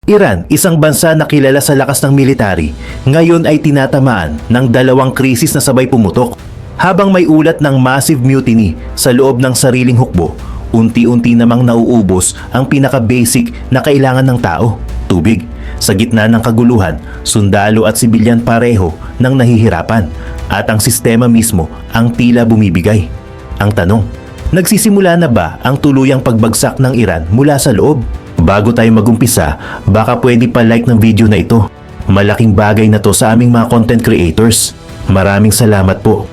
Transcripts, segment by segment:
Iran, isang bansa na kilala sa lakas ng military, ngayon ay tinatamaan ng dalawang krisis na sabay pumutok. Habang may ulat ng massive mutiny sa loob ng sariling hukbo, unti-unti namang nauubos ang pinaka-basic na kailangan ng tao, tubig. Sa gitna ng kaguluhan, sundalo at sibilyan pareho ng nahihirapan at ang sistema mismo ang tila bumibigay. Ang tanong, nagsisimula na ba ang tuluyang pagbagsak ng Iran mula sa loob? Bago tayo magumpisa, baka pwede pa like ng video na ito. Malaking bagay na to sa aming mga content creators. Maraming salamat po.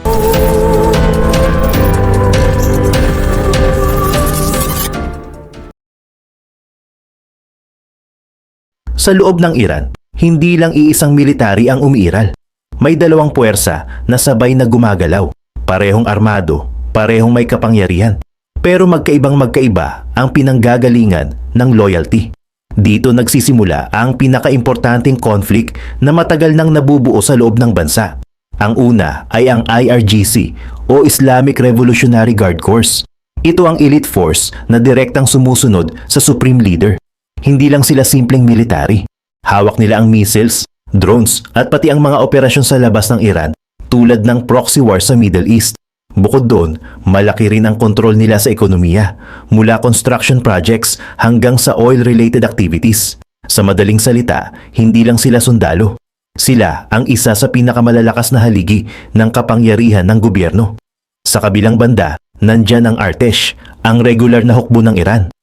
Sa loob ng Iran, hindi lang iisang military ang umiiral. May dalawang puwersa na sabay na gumagalaw. Parehong armado, parehong may kapangyarihan. Pero magkaibang-magkaiba ang pinanggagalingan ng loyalty. Dito nagsisimula ang pinakaimportanteng conflict na matagal nang nabubuo sa loob ng bansa. Ang una ay ang IRGC o Islamic Revolutionary Guard Corps. Ito ang elite force na direktang sumusunod sa Supreme Leader. Hindi lang sila simpleng military. Hawak nila ang missiles, drones at pati ang mga operasyon sa labas ng Iran tulad ng proxy war sa Middle East. Bukod doon, malaki rin ang kontrol nila sa ekonomiya, mula construction projects hanggang sa oil-related activities. Sa madaling salita, hindi lang sila sundalo. Sila ang isa sa pinakamalalakas na haligi ng kapangyarihan ng gobyerno. Sa kabilang banda, nandyan ang Artesh, ang regular na hukbo ng Iran.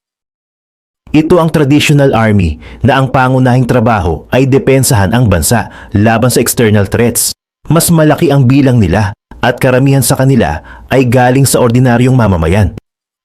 Ito ang traditional army na ang pangunahing trabaho ay depensahan ang bansa laban sa external threats. Mas malaki ang bilang nila at karamihan sa kanila ay galing sa ordinaryong mamamayan.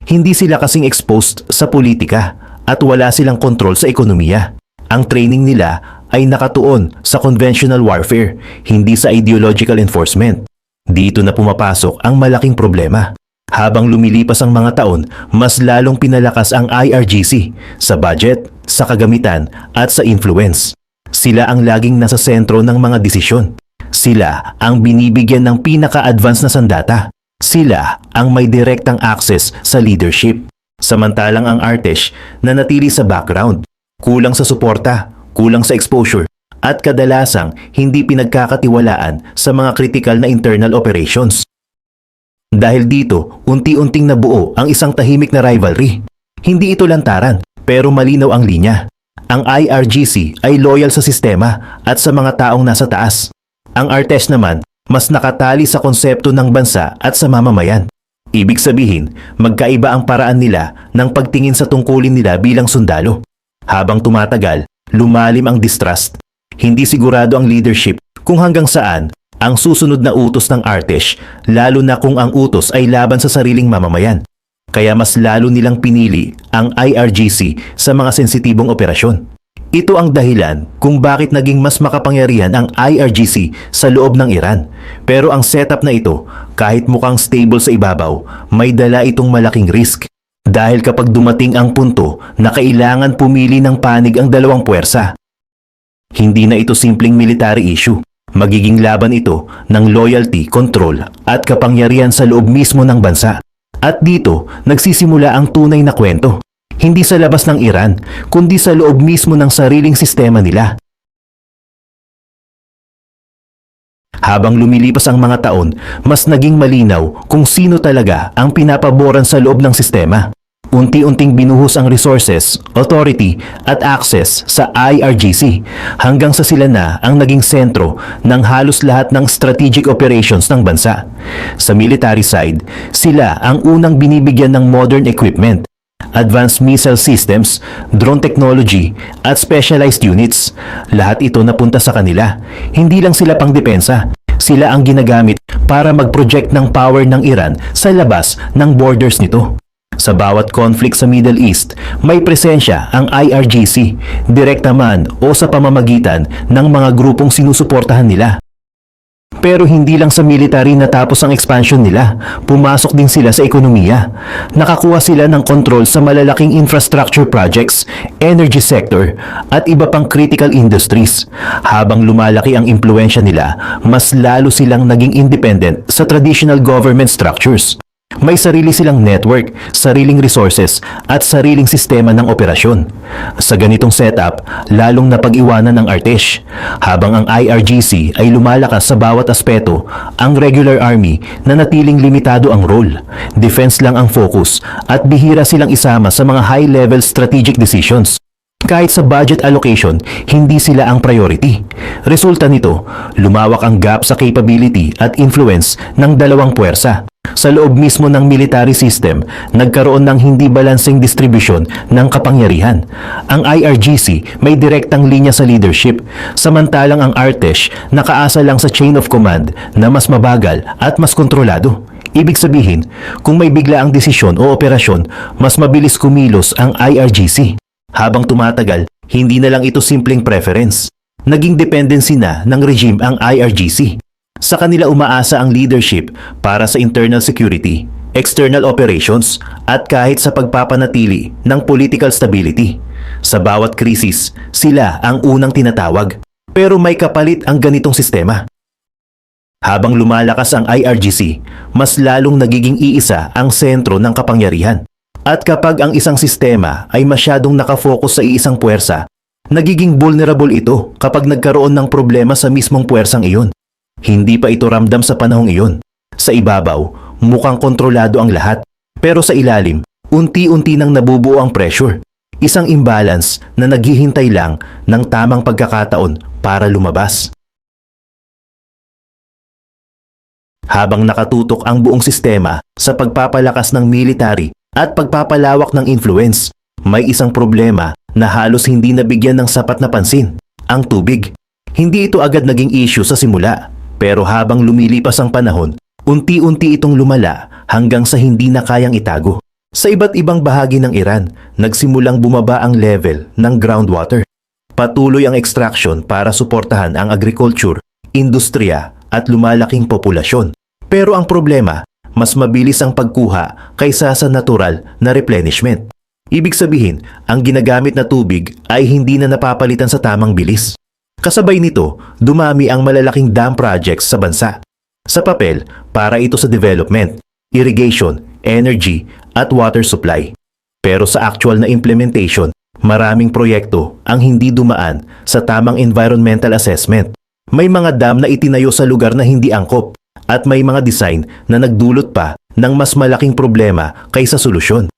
Hindi sila kasing exposed sa politika at wala silang kontrol sa ekonomiya. Ang training nila ay nakatuon sa conventional warfare, hindi sa ideological enforcement. Dito na pumapasok ang malaking problema. Habang lumilipas ang mga taon, mas lalong pinalakas ang IRGC sa budget, sa kagamitan at sa influence. Sila ang laging nasa sentro ng mga desisyon. Sila ang binibigyan ng pinaka-advance na sandata. Sila ang may direktang access sa leadership. Samantalang ang Artesh na natili sa background, kulang sa suporta, kulang sa exposure, at kadalasang hindi pinagkakatiwalaan sa mga critical na internal operations. Dahil dito, unti-unting nabuo ang isang tahimik na rivalry. Hindi ito lantaran, pero malinaw ang linya. Ang IRGC ay loyal sa sistema at sa mga taong nasa taas. Ang Artesh naman, mas nakatali sa konsepto ng bansa at sa mamamayan. Ibig sabihin, magkaiba ang paraan nila ng pagtingin sa tungkulin nila bilang sundalo. Habang tumatagal, lumalim ang distrust. Hindi sigurado ang leadership kung hanggang saan ang susunod na utos ng Artesh, lalo na kung ang utos ay laban sa sariling mamamayan. Kaya mas lalo nilang pinili ang IRGC sa mga sensitibong operasyon. Ito ang dahilan kung bakit naging mas makapangyarihan ang IRGC sa loob ng Iran. Pero ang setup na ito, kahit mukhang stable sa ibabaw, may dala itong malaking risk. Dahil kapag dumating ang punto na kailangan pumili ng panig ang dalawang puwersa, hindi na ito simpleng military issue. Magiging laban ito ng loyalty, control at kapangyarihan sa loob mismo ng bansa. At dito, nagsisimula ang tunay na kwento. Hindi sa labas ng Iran, kundi sa loob mismo ng sariling sistema nila. Habang lumilipas ang mga taon, mas naging malinaw kung sino talaga ang pinapaboran sa loob ng sistema. Unti-unting binuhos ang resources, authority at access sa IRGC hanggang sa sila na ang naging sentro ng halos lahat ng strategic operations ng bansa. Sa military side, sila ang unang binibigyan ng modern equipment, advanced missile systems, drone technology at specialized units. Lahat ito napunta sa kanila. Hindi lang sila pangdepensa. Sila ang ginagamit para mag-project ng power ng Iran sa labas ng borders nito. Sa bawat conflict sa Middle East, may presensya ang IRGC, direkta man o sa pamamagitan ng mga grupong sinusuportahan nila. Pero hindi lang sa military natapos ang expansion nila, pumasok din sila sa ekonomiya. Nakakuha sila ng kontrol sa malalaking infrastructure projects, energy sector at iba pang critical industries. Habang lumalaki ang impluensya nila, mas lalo silang naging independent sa traditional government structures. May sarili silang network, sariling resources, at sariling sistema ng operasyon. Sa ganitong setup, lalong napag-iwanan ng Artesh. Habang ang IRGC ay lumalakas sa bawat aspeto, ang regular army na natiling limitado ang role. Defense lang ang focus at bihira silang isama sa mga high-level strategic decisions. Kahit sa budget allocation, hindi sila ang priority. Resulta nito, lumawak ang gap sa capability at influence ng dalawang puwersa. Sa loob mismo ng military system, nagkaroon ng hindi balanseng distribusyon ng kapangyarihan. Ang IRGC may direktang linya sa leadership, samantalang ang Artesh nakaasa lang sa chain of command na mas mabagal at mas kontrolado. Ibig sabihin, kung may bigla ang desisyon o operasyon, mas mabilis kumilos ang IRGC. Habang tumatagal, hindi na lang ito simpleng preference. Naging dependency na ng regime ang IRGC. Sa kanila umaasa ang leadership para sa internal security, external operations, at kahit sa pagpapanatili ng political stability. Sa bawat krisis, sila ang unang tinatawag. Pero may kapalit ang ganitong sistema. Habang lumalakas ang IRGC, mas lalong nagiging iisa ang sentro ng kapangyarihan. At kapag ang isang sistema ay masyadong nakafocus sa iisang puwersa, nagiging vulnerable ito kapag nagkaroon ng problema sa mismong puwersang iyon. Hindi pa ito ramdam sa panahong iyon. Sa ibabaw, mukhang kontrolado ang lahat. Pero sa ilalim, unti-unti nang nabubuo ang pressure. Isang imbalance na naghihintay lang ng tamang pagkakataon para lumabas. Habang nakatutok ang buong sistema sa pagpapalakas ng military at pagpapalawak ng influence, may isang problema na halos hindi nabigyan ng sapat na pansin, ang tubig. Hindi ito agad naging issue sa simula, pero habang lumilipas ang panahon, unti-unti itong lumala hanggang sa hindi na kayang itago. Sa iba't ibang bahagi ng Iran, nagsimulang bumaba ang level ng groundwater. Patuloy ang extraction para suportahan ang agriculture, industriya at lumalaking populasyon. Pero ang problema, mas mabilis ang pagkuha kaysa sa natural na replenishment. Ibig sabihin, ang ginagamit na tubig ay hindi na napapalitan sa tamang bilis. Kasabay nito, dumami ang malalaking dam projects sa bansa. Sa papel, para ito sa development, irrigation, energy, at water supply. Pero sa actual na implementation, maraming proyekto ang hindi dumaan sa tamang environmental assessment. May mga dam na itinayo sa lugar na hindi angkop at may mga design na nagdulot pa ng mas malaking problema kaysa solusyon.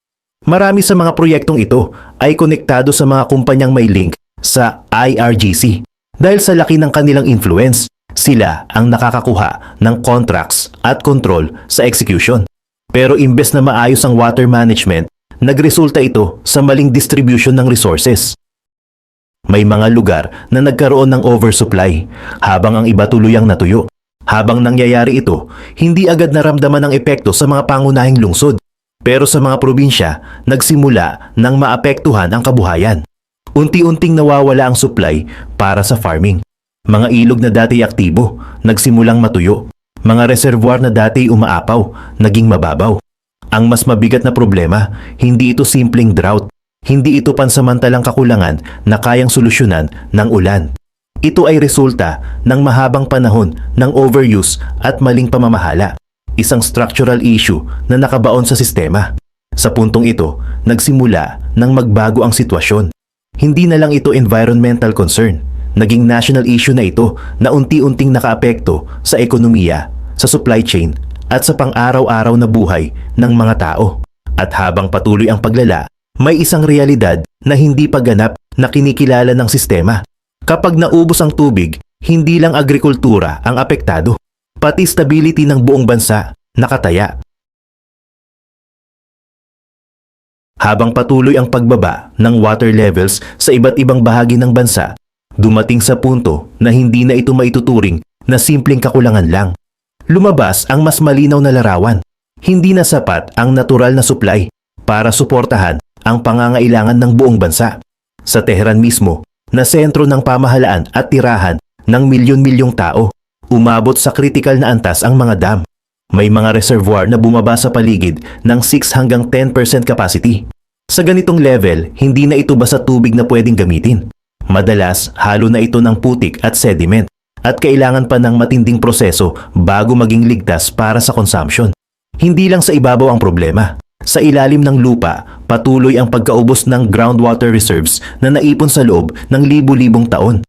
Marami sa mga proyektong ito ay konektado sa mga kumpanyang may link sa IRGC. Dahil sa laki ng kanilang influence, sila ang nakakakuha ng contracts at control sa execution. Pero imbes na maayos ang water management, nagresulta ito sa maling distribution ng resources. May mga lugar na nagkaroon ng oversupply, habang ang iba tuluyang natuyo. Habang nangyayari ito, hindi agad naramdaman ang epekto sa mga pangunahing lungsod. Pero sa mga probinsya, nagsimula nang maapektuhan ang kabuhayan. Unti-unting nawawala ang supply para sa farming. Mga ilog na dati aktibo, nagsimulang matuyo. Mga reservoir na dati umaapaw, naging mababaw. Ang mas mabigat na problema, hindi ito simpleng drought. Hindi ito pansamantalang kakulangan na kayang solusyonan ng ulan. Ito ay resulta ng mahabang panahon ng overuse at maling pamamahala. Isang structural issue na nakabaon sa sistema. Sa puntong ito, nagsimula nang magbago ang sitwasyon. Hindi na lang ito environmental concern. Naging national issue na ito na unti-unting nakaapekto sa ekonomiya, sa supply chain, at sa pang-araw-araw na buhay ng mga tao. At habang patuloy ang paglala, may isang realidad na hindi pa ganap na kinikilala ng sistema. Kapag naubos ang tubig, hindi lang agrikultura ang apektado, pati stability ng buong bansa nakataya. Habang patuloy ang pagbaba ng water levels sa iba't ibang bahagi ng bansa, dumating sa punto na hindi na ito maituturing na simpleng kakulangan lang. Lumabas ang mas malinaw na larawan. Hindi na sapat ang natural na supply para suportahan ang pangangailangan ng buong bansa. Sa Tehran mismo, na sentro ng pamahalaan at tirahan ng milyon-milyong tao, umabot sa critical na antas ang mga dam. May mga reservoir na bumaba sa paligid ng 6 hanggang 10% capacity. Sa ganitong level, hindi na ito basta tubig na pwedeng gamitin. Madalas, halo na ito ng putik at sediment at kailangan pa ng matinding proseso bago maging ligtas para sa consumption. Hindi lang sa ibabaw ang problema. Sa ilalim ng lupa, patuloy ang pagkaubos ng groundwater reserves na naipon sa loob ng libu-libong taon.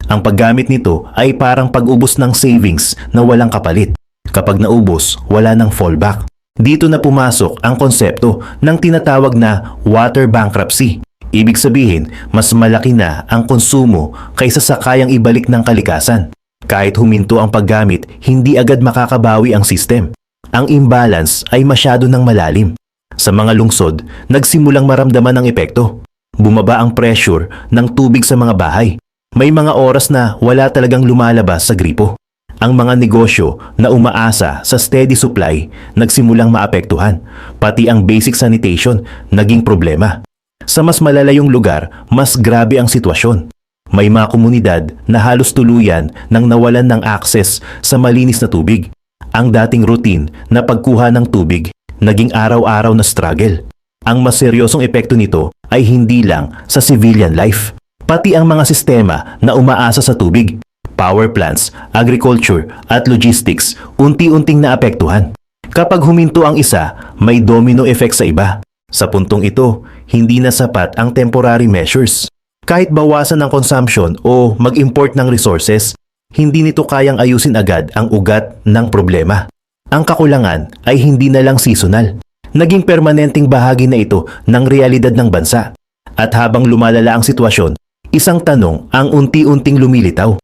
Ang paggamit nito ay parang pag-ubos ng savings na walang kapalit. Kapag naubos, wala nang fallback. Dito na pumasok ang konsepto ng tinatawag na water bankruptcy. Ibig sabihin, mas malaki na ang konsumo kaysa sa kayang ibalik ng kalikasan. Kahit huminto ang paggamit, hindi agad makakabawi ang system. Ang imbalance ay masyado nang malalim. Sa mga lungsod, nagsimulang maramdaman ang epekto. Bumaba ang pressure ng tubig sa mga bahay. May mga oras na wala talagang lumalabas sa gripo. Ang mga negosyo na umaasa sa steady supply nagsimulang maapektuhan. Pati ang basic sanitation naging problema. Sa mas malalayong lugar, mas grabe ang sitwasyon. May mga komunidad na halos tuluyan nang nawalan ng access sa malinis na tubig. Ang dating routine na pagkuha ng tubig naging araw-araw na struggle. Ang mas seryosong epekto nito ay hindi lang sa civilian life, pati ang mga sistema na umaasa sa tubig, power plants, agriculture at logistics unti-unting naapektuhan. Kapag huminto ang isa, may domino effect sa iba. Sa puntong ito, hindi na sapat ang temporary measures. Kahit bawasan ang consumption o mag-import ng resources, hindi nito kayang ayusin agad ang ugat ng problema. Ang kakulangan ay hindi na lang seasonal. Naging permanenteng bahagi na ito ng realidad ng bansa. At habang lumalala ang sitwasyon, isang tanong ang unti-unting lumilitaw.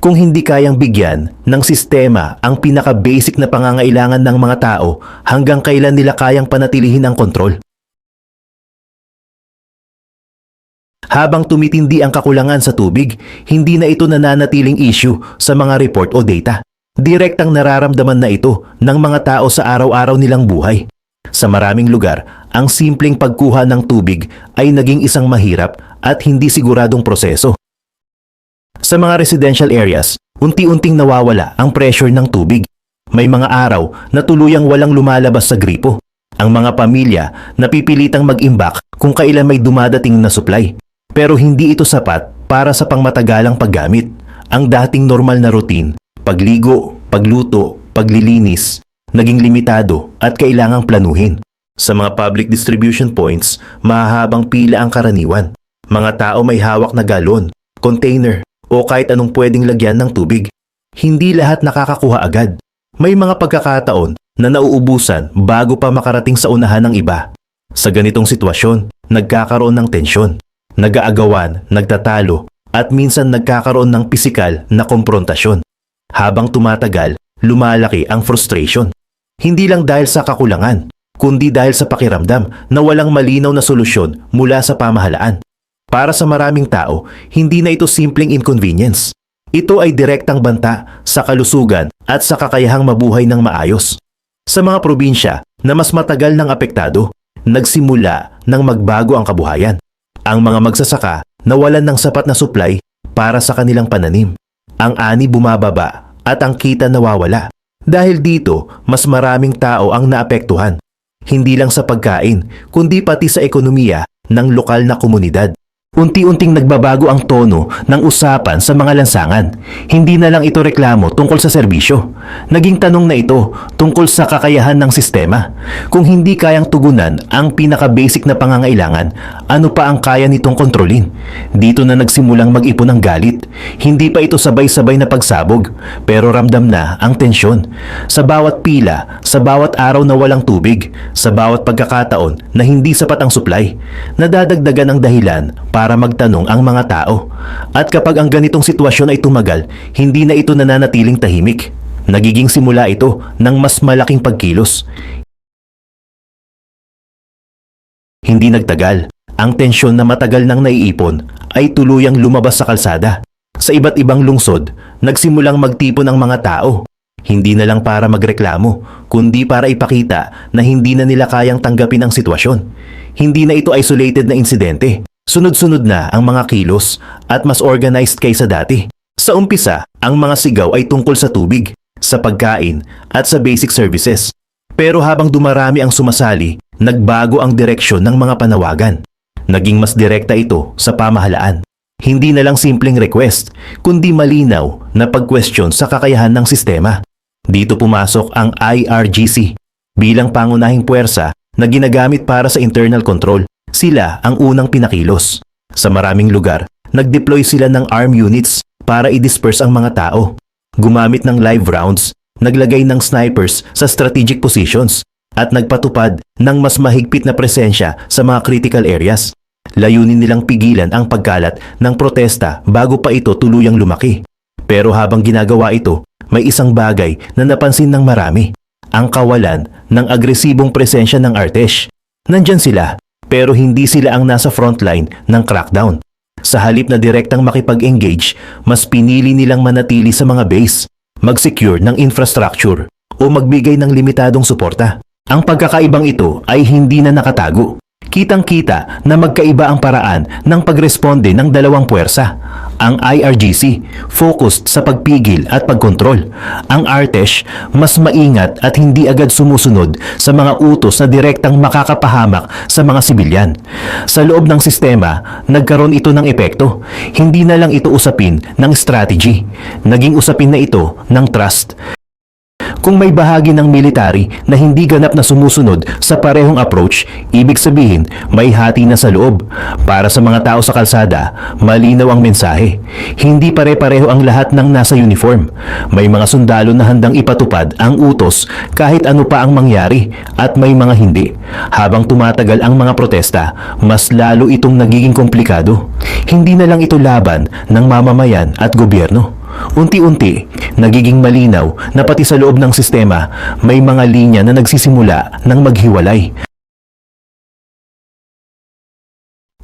Kung hindi kayang bigyan ng sistema ang pinaka-basic na pangangailangan ng mga tao, hanggang kailan nila kayang panatilihin ang kontrol? Habang tumitindi ang kakulangan sa tubig, hindi na ito nananatiling issue sa mga report o data. Direktang nararamdaman na ito ng mga tao sa araw-araw nilang buhay. Sa maraming lugar, ang simpleng pagkuha ng tubig ay naging isang mahirap at hindi siguradong proseso. Sa mga residential areas, unti-unting nawawala ang pressure ng tubig. May mga araw na tuluyang walang lumalabas sa gripo. Ang mga pamilya napipilitang mag-imbak kung kailan may dumadating na supply. Pero hindi ito sapat para sa pangmatagalang paggamit. Ang dating normal na routine, pagligo, pagluto, paglilinis, naging limitado at kailangang planuhin. Sa mga public distribution points, mahahabang pila ang karaniwan. Mga tao may hawak na galon, container o kahit anong pwedeng lagyan ng tubig. Hindi lahat nakakakuha agad. May mga pagkakataon na nauubusan bago pa makarating sa unahan ng iba. Sa ganitong sitwasyon, nagkakaroon ng tensyon. Nag-aagawan, nagtatalo, at minsan nagkakaroon ng pisikal na komprontasyon. Habang tumatagal, lumalaki ang frustration. Hindi lang dahil sa kakulangan, kundi dahil sa pakiramdam na walang malinaw na solusyon mula sa pamahalaan. Para sa maraming tao, hindi na ito simpleng inconvenience. Ito ay direktang banta sa kalusugan at sa kakayahang mabuhay ng maayos. Sa mga probinsya na mas matagal nang apektado, nagsimula nang magbago ang kabuhayan. Ang mga magsasaka nawalan ng sapat na supply para sa kanilang pananim. Ang ani bumababa at ang kita nawawala. Dahil dito, mas maraming tao ang naapektuhan. Hindi lang sa pagkain, kundi pati sa ekonomiya ng lokal na komunidad. Unti-unting nagbabago ang tono ng usapan sa mga lansangan. Hindi na lang ito reklamo tungkol sa serbisyo. Naging tanong na ito tungkol sa kakayahan ng sistema. Kung hindi kayang tugunan ang pinaka-basic na pangangailangan, ano pa ang kaya nitong kontrolin? Dito na nagsimulang mag-ipon ng galit. Hindi pa ito sabay-sabay na pagsabog, pero ramdam na ang tensyon. Sa bawat pila, sa bawat araw na walang tubig, sa bawat pagkakataon na hindi sapat ang supply, nadadagdagan ang dahilan para magtanong ang mga tao. At kapag ang ganitong sitwasyon ay tumagal, hindi na ito nananatiling tahimik. Nagiging simula ito ng mas malaking pagkilos. Hindi nagtagal. Ang tensyon na matagal nang naiipon ay tuluyang lumabas sa kalsada. Sa iba't ibang lungsod, nagsimulang magtipon ang mga tao. Hindi na lang para magreklamo, kundi para ipakita na hindi na nila kayang tanggapin ang sitwasyon. Hindi na ito isolated na insidente. Sunod-sunod na ang mga kilos at mas organized kaysa dati. Sa umpisa, ang mga sigaw ay tungkol sa tubig, sa pagkain at sa basic services. Pero habang dumarami ang sumasali, nagbago ang direksyon ng mga panawagan. Naging mas direkta ito sa pamahalaan. Hindi na lang simpleng request, kundi malinaw na pag-question sa kakayahan ng sistema. Dito pumasok ang IRGC, Bilang pangunahing puwersa na ginagamit para sa internal control, sila ang unang pinakilos. Sa maraming lugar, nag-deploy sila ng arm units para i-disperse ang mga tao. Gumamit ng live rounds, naglagay ng snipers sa strategic positions, at nagpatupad ng mas mahigpit na presensya sa mga critical areas. Layunin nilang pigilan ang pagkalat ng protesta bago pa ito tuluyang lumaki. Pero habang ginagawa ito, may isang bagay na napansin ng marami. Ang kawalan ng agresibong presensya ng Artesh. Nandyan sila, pero hindi sila ang nasa frontline ng crackdown. Sa halip na direktang makipag-engage, mas pinili nilang manatili sa mga base, mag-secure ng infrastructure, o magbigay ng limitadong suporta. Ang pagkakaibang ito ay hindi na nakatago. Kitang-kita na magkaiba ang paraan ng pagresponde ng dalawang puwersa. Ang IRGC, focused sa pagpigil at pagkontrol. Ang Artesh, mas maingat at hindi agad sumusunod sa mga utos na direktang makakapahamak sa mga sibilyan. Sa loob ng sistema, nagkaroon ito ng epekto. Hindi na lang ito usapin ng strategy. Naging usapin na ito ng trust. Kung may bahagi ng military na hindi ganap na sumusunod sa parehong approach, ibig sabihin may hati na sa loob. Para sa mga tao sa kalsada, malinaw ang mensahe. Hindi pare-pareho ang lahat ng nasa uniform. May mga sundalo na handang ipatupad ang utos kahit ano pa ang mangyari, at may mga hindi. Habang tumatagal ang mga protesta, mas lalo itong nagiging komplikado. Hindi na lang ito laban ng mamamayan at gobyerno. Unti-unti, nagiging malinaw na pati sa loob ng sistema, may mga linya na nagsisimula ng maghiwalay.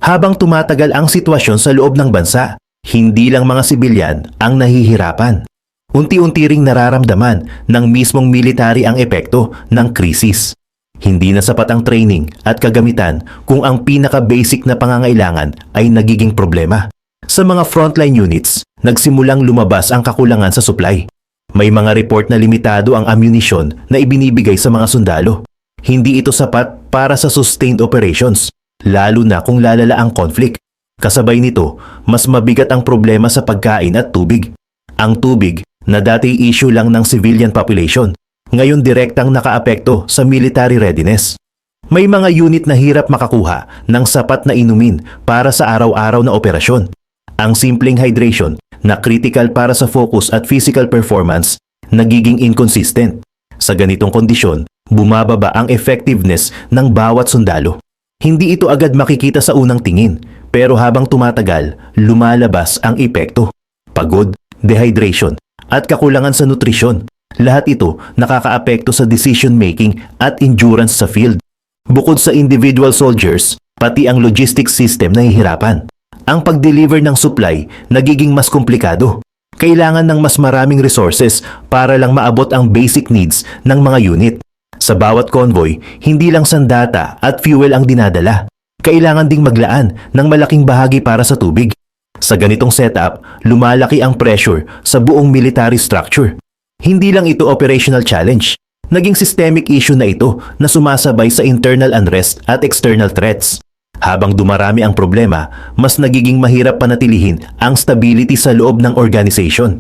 Habang tumatagal ang sitwasyon sa loob ng bansa, hindi lang mga sibilyan ang nahihirapan. Unti-unti ring nararamdaman ng mismong military ang epekto ng krisis. Hindi na sapat ang training at kagamitan kung ang pinaka-basic na pangangailangan ay nagiging problema. Sa mga frontline units, nagsimulang lumabas ang kakulangan sa supply. May mga report na limitado ang ammunition na ibinibigay sa mga sundalo. Hindi ito sapat para sa sustained operations, lalo na kung lalala ang conflict. Kasabay nito, mas mabigat ang problema sa pagkain at tubig. Ang tubig, na dati issue lang ng civilian population, ngayon direktang nakaapekto sa military readiness. May mga unit na hirap makakuha ng sapat na inumin para sa araw-araw na operasyon. Ang simpleng hydration na critical para sa focus at physical performance nagiging inconsistent. Sa ganitong kondisyon, bumababa ang effectiveness ng bawat sundalo. Hindi ito agad makikita sa unang tingin, pero habang tumatagal, lumalabas ang epekto. Pagod, dehydration, at kakulangan sa nutrisyon. Lahat ito nakakaapekto sa decision making at endurance sa field. Bukod sa individual soldiers, pati ang logistics system nahihirapan. Ang pag-deliver ng supply nagiging mas komplikado. Kailangan ng mas maraming resources para lang maabot ang basic needs ng mga unit. Sa bawat convoy, hindi lang sandata at fuel ang dinadala. Kailangan ding maglaan ng malaking bahagi para sa tubig. Sa ganitong setup, lumalaki ang pressure sa buong military structure. Hindi lang ito operational challenge. Naging systemic issue na ito na sumasabay sa internal unrest at external threats. Habang dumarami ang problema, mas nagiging mahirap panatilihin ang stability sa loob ng organization.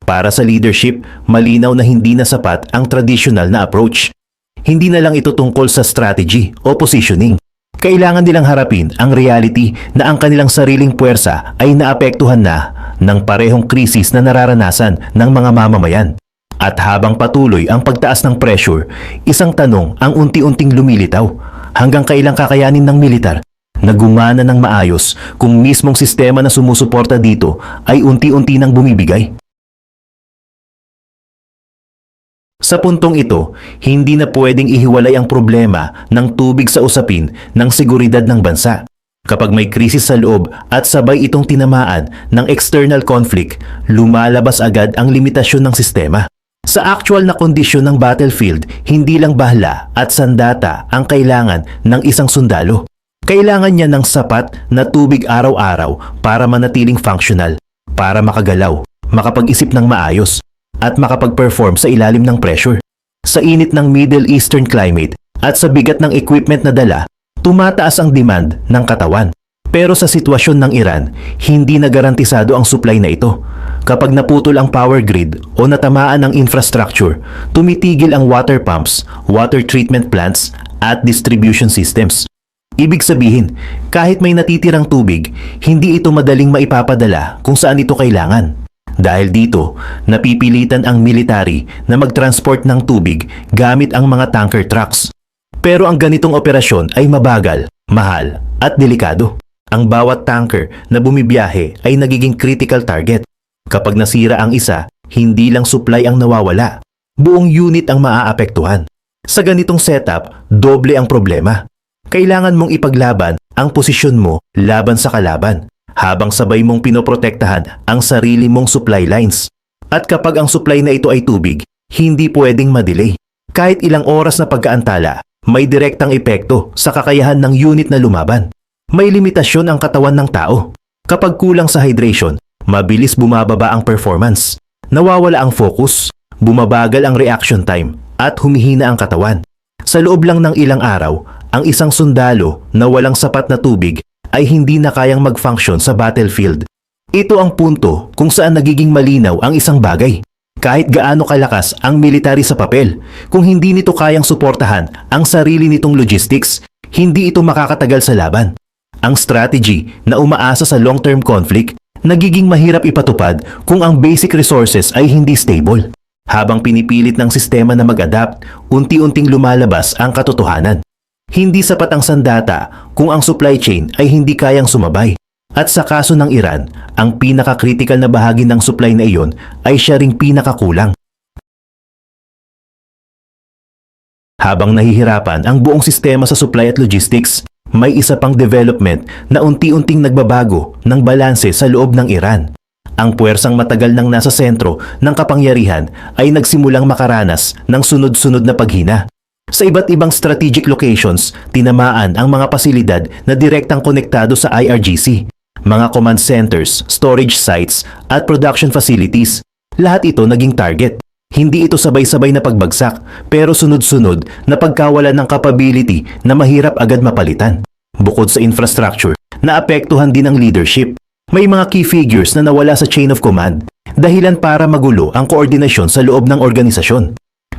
Para sa leadership, malinaw na hindi na sapat ang traditional na approach. Hindi na lang ito tungkol sa strategy o positioning. Kailangan nilang harapin ang reality na ang kanilang sariling puwersa ay naapektuhan na ng parehong krisis na nararanasan ng mga mamamayan. At habang patuloy ang pagtaas ng pressure, isang tanong ang unti-unting lumilitaw. Hanggang kailan kakayanin ng militar na gumana ng maayos kung mismong sistema na sumusuporta dito ay unti-unti nang bumibigay? Sa puntong ito, hindi na pwedeng ihiwalay ang problema ng tubig sa usapin ng seguridad ng bansa. Kapag may krisis sa loob at sabay itong tinamaan ng external conflict, lumalabas agad ang limitasyon ng sistema. Sa actual na kondisyon ng battlefield, hindi lang bahla at sandata ang kailangan ng isang sundalo. Kailangan niya ng sapat na tubig araw-araw para manatiling functional, para makagalaw, makapag-isip ng maayos, at makapag-perform sa ilalim ng pressure. Sa init ng Middle Eastern climate at sa bigat ng equipment na dala, tumataas ang demand ng katawan. Pero sa sitwasyon ng Iran, hindi na garantisado ang supply na ito. Kapag naputol ang power grid o natamaan ang infrastructure, tumitigil ang water pumps, water treatment plants at distribution systems. Ibig sabihin, kahit may natitirang tubig, hindi ito madaling maipapadala kung saan ito kailangan. Dahil dito, napipilitan ang military na mag-transport ng tubig gamit ang mga tanker trucks. Pero ang ganitong operasyon ay mabagal, mahal at delikado. Ang bawat tanker na bumibiyahe ay nagiging critical target. Kapag nasira ang isa, hindi lang supply ang nawawala, buong unit ang maaapektuhan. Sa ganitong setup, doble ang problema. Kailangan mong ipaglaban ang posisyon mo laban sa kalaban, habang sabay mong pinoprotektahan ang sarili mong supply lines. At kapag ang supply na ito ay tubig, hindi pwedeng madelay. Kahit ilang oras na pagkaantala, may direktang epekto sa kakayahan ng unit na lumaban. May limitasyon ang katawan ng tao. Kapag kulang sa hydration, mabilis bumababa ang performance. Nawawala ang focus, bumabagal ang reaction time, at humihina ang katawan. Sa loob lang ng ilang araw, ang isang sundalo na walang sapat na tubig ay hindi na kayang mag-function sa battlefield. Ito ang punto kung saan nagiging malinaw ang isang bagay. Kahit gaano kalakas ang military sa papel, kung hindi nito kayang suportahan ang sarili nitong logistics, hindi ito makakatagal sa laban. Ang strategy na umaasa sa long-term conflict, nagiging mahirap ipatupad kung ang basic resources ay hindi stable. Habang pinipilit ng sistema na mag-adapt, unti-unting lumalabas ang katotohanan. Hindi sapat ang sandata kung ang supply chain ay hindi kayang sumabay. At sa kaso ng Iran, ang pinaka-critical na bahagi ng supply na iyon ay siya ring pinakakulang. Habang nahihirapan ang buong sistema sa supply at logistics, may isa pang development na unti-unting nagbabago ng balanse sa loob ng Iran. Ang puwersang matagal nang nasa sentro ng kapangyarihan ay nagsimulang makaranas ng sunod-sunod na paghina. Sa iba't ibang strategic locations, tinamaan ang mga pasilidad na direktang konektado sa IRGC, mga command centers, storage sites, at production facilities. Lahat ito naging target. Hindi ito sabay-sabay na pagbagsak, pero sunod-sunod na pagkawalan ng capability na mahirap agad mapalitan. Bukod sa infrastructure, naapektuhan din ang leadership. May mga key figures na nawala sa chain of command, dahilan para magulo ang koordinasyon sa loob ng organisasyon.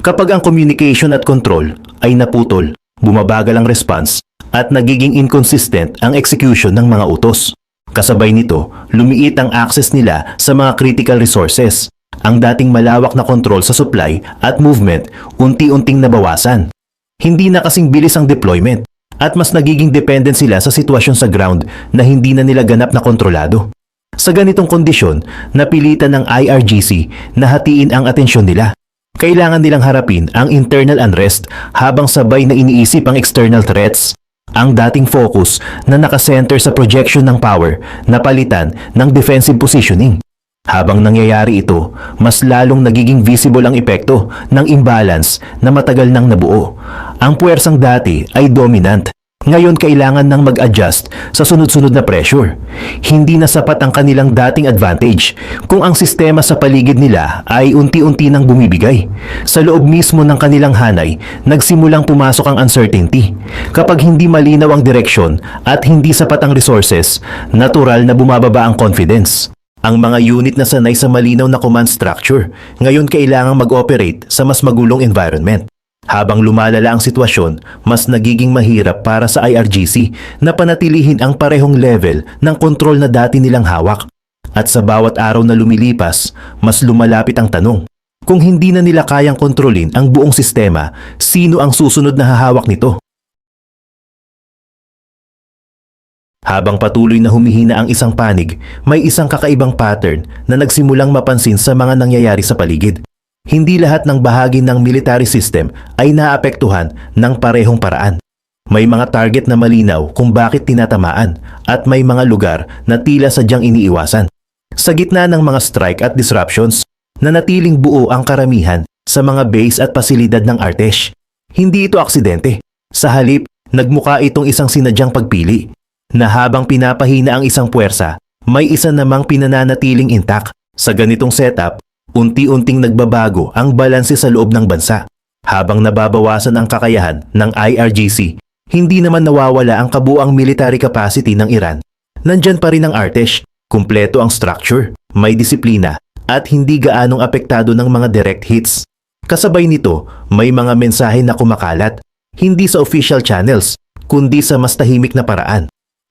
Kapag ang communication at control ay naputol, bumabagal ang response at nagiging inconsistent ang execution ng mga utos. Kasabay nito, lumiit ang access nila sa mga critical resources. Ang dating malawak na control sa supply at movement unti-unting nabawasan. Hindi na kasing bilis ang deployment at mas nagiging dependent sila sa sitwasyon sa ground na hindi na nila ganap na kontrolado. Sa ganitong kondisyon, napilitan ng IRGC na hatiin ang atensyon nila. Kailangan nilang harapin ang internal unrest habang sabay na iniisip ang external threats. Ang dating focus na nakasenter sa projection ng power na palitan ng defensive positioning. Habang nangyayari ito, mas lalong nagiging visible ang epekto ng imbalance na matagal nang nabuo. Ang puwersang dati ay dominant. Ngayon kailangan nang mag-adjust sa sunod-sunod na pressure. Hindi na sapat ang kanilang dating advantage kung ang sistema sa paligid nila ay unti-unti nang bumibigay. Sa loob mismo ng kanilang hanay, nagsimulang pumasok ang uncertainty. Kapag hindi malinaw ang direksyon at hindi sapat ang resources, natural na bumababa ang confidence. Ang mga unit na sanay sa malinaw na command structure, ngayon kailangang mag-operate sa mas magulong environment. Habang lumalala ang sitwasyon, mas nagiging mahirap para sa IRGC na panatilihin ang parehong level ng kontrol na dati nilang hawak. At sa bawat araw na lumilipas, mas lumalapit ang tanong. Kung hindi na nila kayang kontrolin ang buong sistema, sino ang susunod na hahawak nito? Habang patuloy na humihina ang isang panig, may isang kakaibang pattern na nagsimulang mapansin sa mga nangyayari sa paligid. Hindi lahat ng bahagi ng military system ay naapektuhan ng parehong paraan. May mga target na malinaw kung bakit tinatamaan at may mga lugar na tila sadyang iniiwasan. Sa gitna ng mga strike at disruptions, nanatiling buo ang karamihan sa mga base at pasilidad ng Artesh. Hindi ito aksidente. Sa halip, nagmukha itong isang sinadyang pagpili na habang pinapahina ang isang puwersa, may isa namang pinananatiling intact. Sa ganitong setup, unti-unting nagbabago ang balanse sa loob ng bansa. Habang nababawasan ang kakayahan ng IRGC, hindi naman nawawala ang kabuang military capacity ng Iran. Nandyan pa rin ang Artesh, kumpleto ang structure, may disiplina, at hindi gaanong apektado ng mga direct hits. Kasabay nito, may mga mensahe na kumakalat, hindi sa official channels, kundi sa mas tahimik na paraan.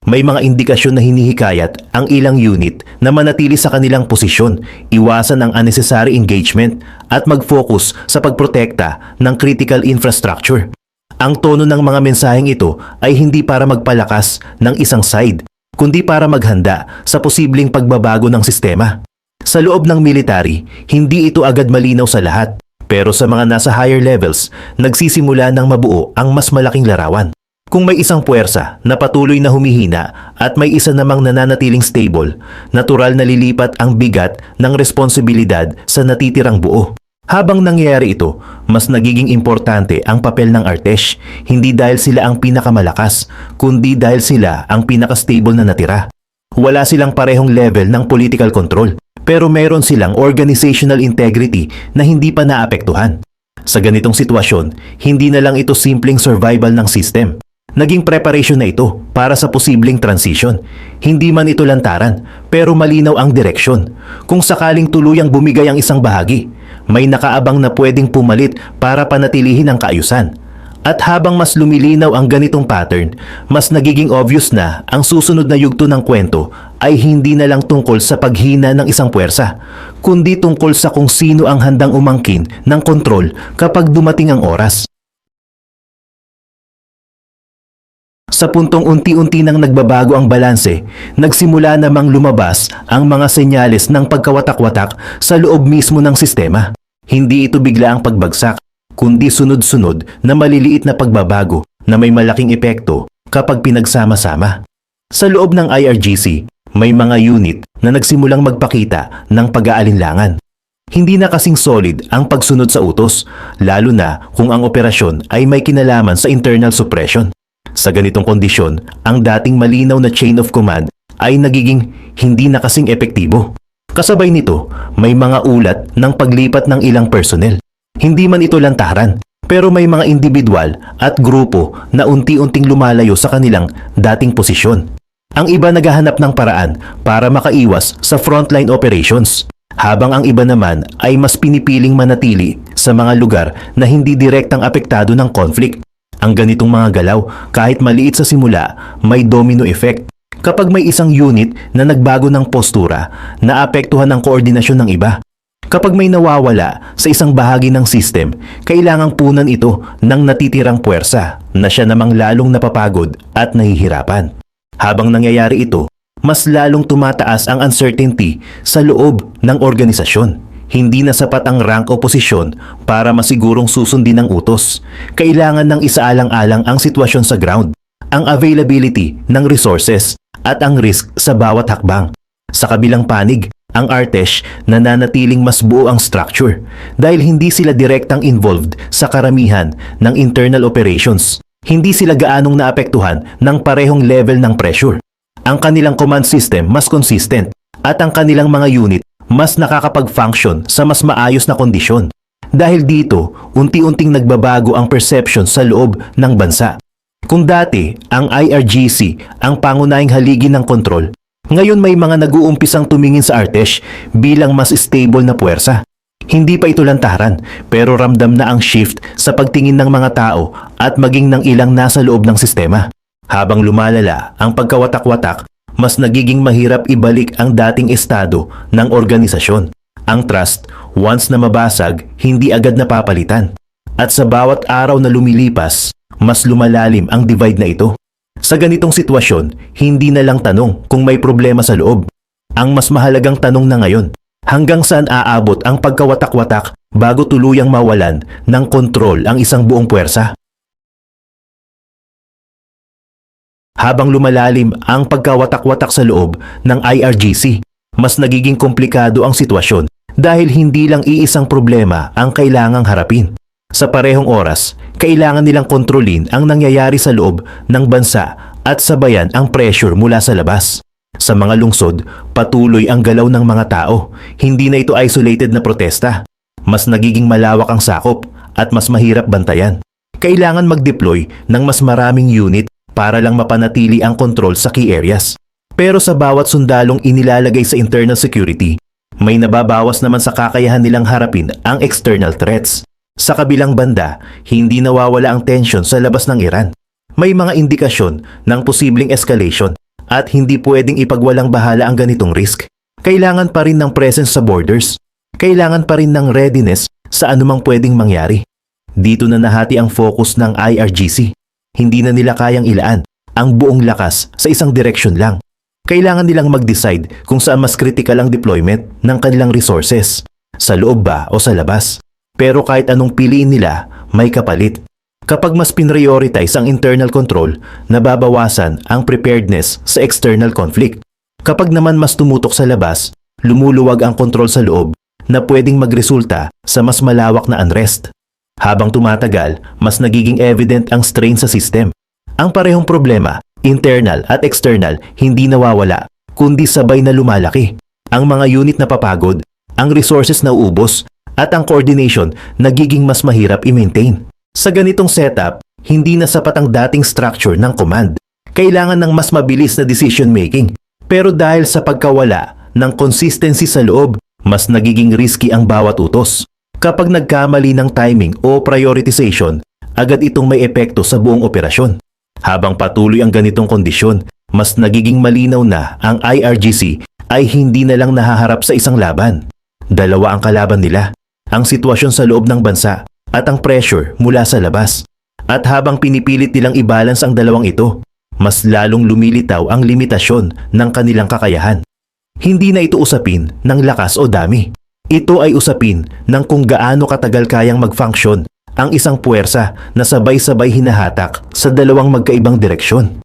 May mga indikasyon na hinihikayat ang ilang unit na manatili sa kanilang posisyon, iwasan ang unnecessary engagement at mag-focus sa pagprotekta ng critical infrastructure. Ang tono ng mga mensaheng ito ay hindi para magpalakas ng isang side, kundi para maghanda sa posibleng pagbabago ng sistema. Sa loob ng military, hindi ito agad malinaw sa lahat, pero sa mga nasa higher levels, nagsisimula ng mabuo ang mas malaking larawan. Kung may isang puwersa na patuloy na humihina at may isa namang nananatiling stable, natural na lilipat ang bigat ng responsibilidad sa natitirang buo. Habang nangyayari ito, mas nagiging importante ang papel ng Artesh, hindi dahil sila ang pinakamalakas, kundi dahil sila ang pinaka-stable na natira. Wala silang parehong level ng political control, pero meron silang organizational integrity na hindi pa naapektuhan. Sa ganitong sitwasyon, hindi na lang ito simpleng survival ng system. Naging preparation na ito para sa posibleng transition. Hindi man ito lantaran, pero malinaw ang direksyon. Kung sakaling tuluyang bumigay ang isang bahagi, may nakaabang na pwedeng pumalit para panatilihin ang kaayusan. At habang mas lumilinaw ang ganitong pattern, mas nagiging obvious na ang susunod na yugto ng kwento ay hindi na lang tungkol sa paghina ng isang puwersa, kundi tungkol sa kung sino ang handang umangkin ng kontrol kapag dumating ang oras. Sa puntong unti-unti nang nagbabago ang balanse, nagsimula namang lumabas ang mga senyales ng pagkawatak-watak sa loob mismo ng sistema. Hindi ito bigla ang pagbagsak, kundi sunod-sunod na maliliit na pagbabago na may malaking epekto kapag pinagsama-sama. Sa loob ng IRGC, may mga unit na nagsimulang magpakita ng pag-aalinlangan. Hindi na kasing solid ang pagsunod sa utos, lalo na kung ang operasyon ay may kinalaman sa internal suppression. Sa ganitong kondisyon, ang dating malinaw na chain of command ay nagiging hindi na kasing epektibo. Kasabay nito, may mga ulat ng paglipat ng ilang personnel. Hindi man ito lantaran, pero may mga individual at grupo na unti-unting lumalayo sa kanilang dating posisyon. Ang iba naghahanap ng paraan para makaiwas sa frontline operations, habang ang iba naman ay mas pinipiling manatili sa mga lugar na hindi direktang apektado ng conflict. Ang ganitong mga galaw, kahit maliit sa simula, may domino effect. Kapag may isang unit na nagbago ng postura, naapektuhan ang koordinasyon ng iba. Kapag may nawawala sa isang bahagi ng system, kailangang punan ito ng natitirang puwersa na siya namang lalong napapagod at nahihirapan. Habang nangyayari ito, mas lalong tumataas ang uncertainty sa loob ng organisasyon. Hindi na sapat ang rank o posisyon para masigurong susundin ang utos. Kailangan ng isaalang-alang ang sitwasyon sa ground, ang availability ng resources at ang risk sa bawat hakbang. Sa kabilang panig, ang Artesh nananatiling mas buo ang structure dahil hindi sila direktang involved sa karamihan ng internal operations. Hindi sila gaanong naapektuhan ng parehong level ng pressure. Ang kanilang command system mas consistent at ang kanilang mga unit mas nakakapag-function sa mas maayos na kondisyon. Dahil dito, unti-unting nagbabago ang perception sa loob ng bansa. Kung dati, ang IRGC ang pangunahing haligi ng kontrol, ngayon may mga nag-uumpisang tumingin sa Artesh bilang mas stable na puwersa. Hindi pa ito lantaran, pero ramdam na ang shift sa pagtingin ng mga tao at maging ng ilang nasa loob ng sistema. Habang lumalala ang pagkawatak-watak, mas nagiging mahirap ibalik ang dating estado ng organisasyon. Ang trust, once na mabasag, hindi agad napapalitan. At sa bawat araw na lumilipas, mas lumalalim ang divide na ito. Sa ganitong sitwasyon, hindi na lang tanong kung may problema sa loob. Ang mas mahalagang tanong na ngayon, hanggang saan aabot ang pagkawatak-watak bago tuluyang mawalan ng kontrol ang isang buong puwersa? Habang lumalalim ang pagkawatak-watak sa loob ng IRGC, mas nagiging komplikado ang sitwasyon dahil hindi lang iisang problema ang kailangang harapin. Sa parehong oras, kailangan nilang kontrolin ang nangyayari sa loob ng bansa at sabayan ang pressure mula sa labas. Sa mga lungsod, patuloy ang galaw ng mga tao. Hindi na ito isolated na protesta. Mas nagiging malawak ang sakop at mas mahirap bantayan. Kailangan mag-deploy ng mas maraming unit para lang mapanatili ang kontrol sa key areas. Pero sa bawat sundalong inilalagay sa internal security, May nababawas naman sa kakayahan nilang harapin ang external threats. Sa kabilang banda, hindi nawawala ang tensyon sa labas ng Iran. May mga indikasyon ng posibleng escalation at hindi pwedeng ipagwalang bahala ang ganitong risk. Kailangan pa rin ng presence sa borders. Kailangan pa rin ng readiness sa anumang pwedeng mangyari. Dito na nahati ang focus ng IRGC. Hindi na nila kayang ilaan ang buong lakas sa isang direksyon lang. Kailangan nilang mag-decide kung saan mas critical ang deployment ng kanilang resources, sa loob ba o sa labas. Pero kahit anong piliin nila, may kapalit. Kapag mas pinrioritize ang internal control, nababawasan ang preparedness sa external conflict. Kapag naman mas tumutok sa labas, lumuluwag ang kontrol sa loob na pwedeng magresulta sa mas malawak na unrest. Habang tumatagal, mas nagiging evident ang strain sa system. Ang parehong problema, internal at external, hindi nawawala, kundi sabay na lumalaki. Ang mga unit na papagod, ang resources na uubos, at ang coordination nagiging mas mahirap i-maintain. Sa ganitong setup, hindi na sapat ang dating structure ng command. Kailangan ng mas mabilis na decision making. Pero dahil sa pagkawala ng consistency sa loob, mas nagiging risky ang bawat utos. Kapag nagkamali ng timing o prioritization, agad itong may epekto sa buong operasyon. Habang patuloy ang ganitong kondisyon, mas nagiging malinaw na ang IRGC ay hindi na lang nahaharap sa isang laban. Dalawa ang kalaban nila, ang sitwasyon sa loob ng bansa at ang pressure mula sa labas. At habang pinipilit nilang i-balance ang dalawang ito, mas lalong lumilitaw ang limitasyon ng kanilang kakayahan. Hindi na ito usapin ng lakas o dami. Ito ay usapin ng kung gaano katagal kayang mag-function ang isang puwersa na sabay-sabay hinahatak sa dalawang magkaibang direksyon.